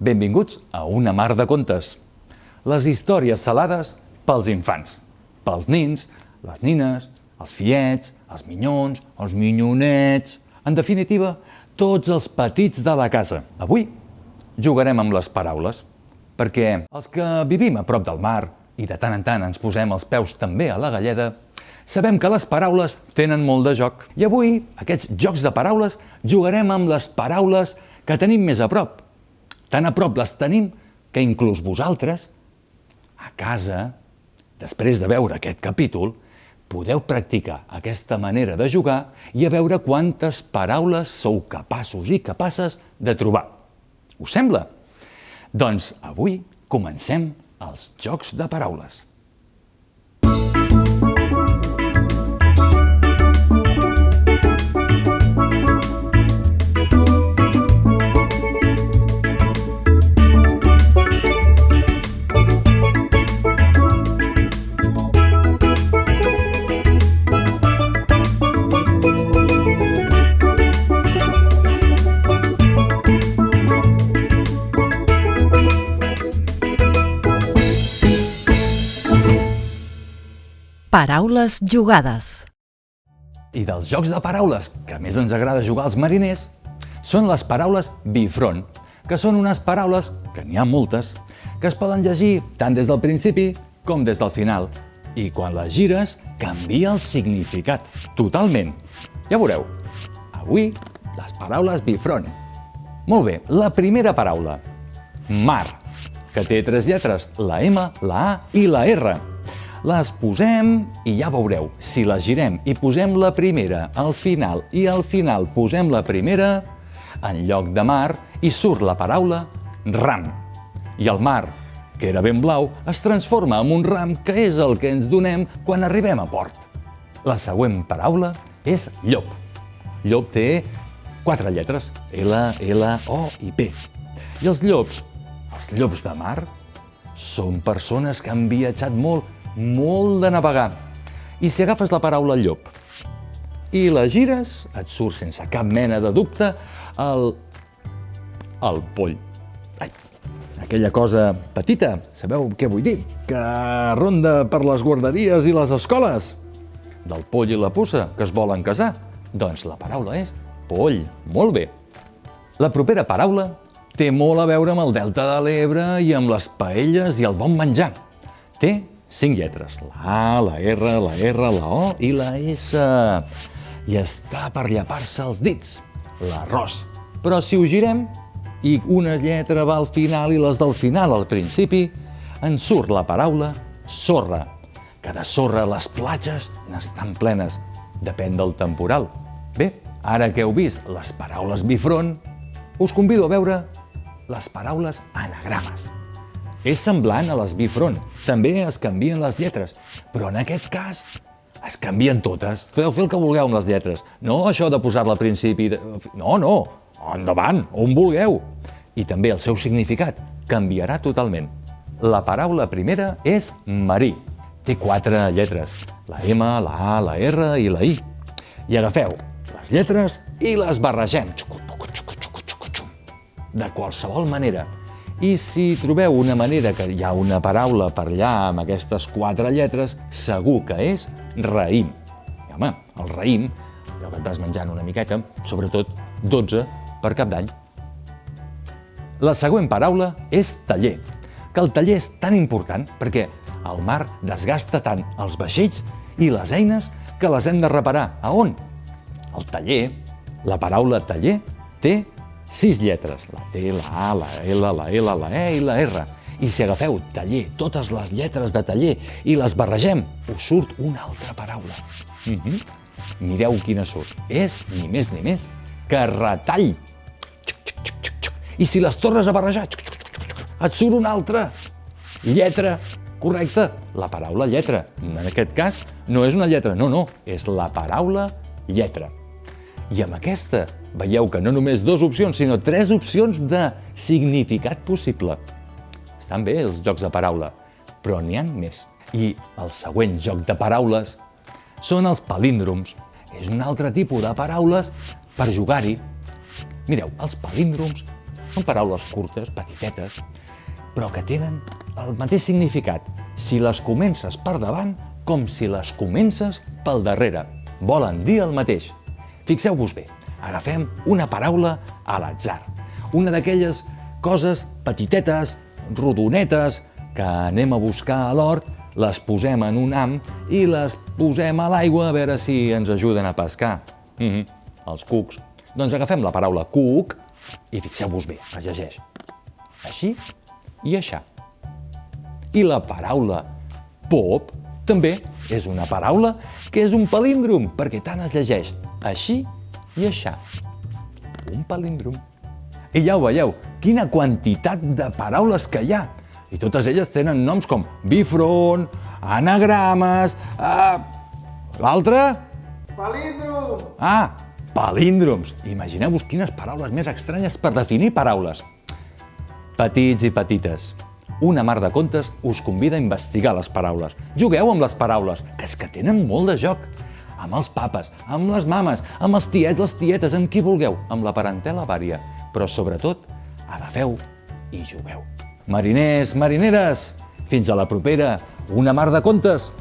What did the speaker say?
Benvinguts a una mar de contes. Les històries salades pels infants, pels nins, les nines, els fiets, els minyons, els minyonets... En definitiva, tots els petits de la casa. Avui jugarem amb les paraules, perquè els que vivim a prop del mar i de tant en tant ens posem els peus també a la galleda, sabem que les paraules tenen molt de joc. I avui, aquests jocs de paraules, jugarem amb les paraules que tenim més a prop. Tan a prop les tenim que inclús vosaltres, a casa, després de veure aquest capítol, podeu practicar aquesta manera de jugar i a veure quantes paraules sou capaços i capaces de trobar. Us sembla? Doncs avui comencem els jocs de paraules. Paraules jugades. I dels jocs de paraules que més ens agrada jugar als mariners són les paraules bifront, que són unes paraules, que n'hi ha moltes, que es poden llegir tant des del principi com des del final. I quan les gires, canvia el significat, totalment. Ja veureu. Avui, les paraules bifront. Molt bé, la primera paraula, mar, que té 3 lletres, la M, la A i la R. Les posem i ja veureu, si les girem i posem la primera al final i al final posem la primera, en lloc de mar hi surt la paraula ram. I el mar, que era ben blau, es transforma en un ram que és el que ens donem quan arribem a port. La següent paraula és llop. Llop té 4 lletres, L, L, O i P. I els llops de mar, són persones que han viatjat molt de navegar. I si agafes la paraula llop i la gires, et surt sense cap mena de dubte el poll. Ai, aquella cosa petita, sabeu què vull dir? Que ronda per les guarderies i les escoles. Del poll i la puça, que es volen casar. Doncs la paraula és poll. Molt bé. La propera paraula té molt a veure amb el delta de l'Ebre i amb les paelles i el bon menjar. Té 5 lletres, la A, la R, la O i la S. I està per llepar-se els dits, l'arròs. Però si ho girem i una lletra va al final i les del final al principi, ens surt la paraula sorra, que de sorra les platges n'estan plenes. Depèn del temporal. Bé, ara que heu vist les paraules bifront, us convido a veure les paraules anagrames. És semblant a les bifront, també es canvien les lletres, però en aquest cas es canvien totes. Podeu fer el que vulgueu amb les lletres. No això de posar-la al principi... No, endavant, on vulgueu. I també el seu significat canviarà totalment. La paraula primera és marí. Té 4 lletres, la M, la A, la R i la I. I agafeu les lletres i les barregem. De qualsevol manera. I si trobeu una manera que hi ha una paraula per allà amb aquestes 4 lletres, segur que és raïm. I home, el raïm, allò que et vas menjant una miqueta, sobretot 12 per Cap d'Any. La següent paraula és taller, que el taller és tan important perquè el mar desgasta tant els vaixells i les eines que les hem de reparar. A on? El taller, la paraula taller, té 6 lletres, la T, la A, la L, la L, la E i la R. I si agafeu taller, totes les lletres de taller, i les barregem, us surt una altra paraula. Mireu quina surt. És, ni més ni més, que retall. I si les tornes a barrejar, et surt una altra lletra correcta. La paraula lletra. En aquest cas, no és una lletra, no, és la paraula lletra. I amb aquesta veieu que no només 2 opcions, sinó 3 opcions de significat possible. Estan bé els jocs de paraula, però n'hi ha més. I el següent joc de paraules són els palíndroms. És un altre tipus de paraules per jugar-hi. Mireu, els palíndroms Són paraules curtes, petitetes, però que tenen el mateix significat si les comences per davant com si les comences pel darrere. Volen dir el mateix. Fixeu-vos bé, agafem una paraula a l'atzar. Una d'aquelles coses petitetes, rodonetes, que anem a buscar a l'hort, les posem en un ham i les posem a l'aigua a veure si ens ajuden a pescar. Els cucs. Doncs agafem la paraula cuc i fixeu-vos bé, es llegeix així i aixà. I la paraula pop també és una paraula que és un palíndrom, perquè tant es llegeix així i aixà. Un palíndrom. I ja ho veieu, quina quantitat de paraules que hi ha. I totes elles tenen noms com bifront, anagrames... L'altre? Palíndrom! Palíndroms. Imagineu-vos quines paraules més estranyes per definir paraules. Petits i petites. Una mar de contes us convida a investigar les paraules. Jugueu amb les paraules, que és que tenen molt de joc. Amb els papes, amb les mames, amb els tiets, les tietes, amb qui vulgueu, amb la parentela vària. Però sobretot, agafeu i jugueu. Mariners, marineres, fins a la propera, una mar de contes!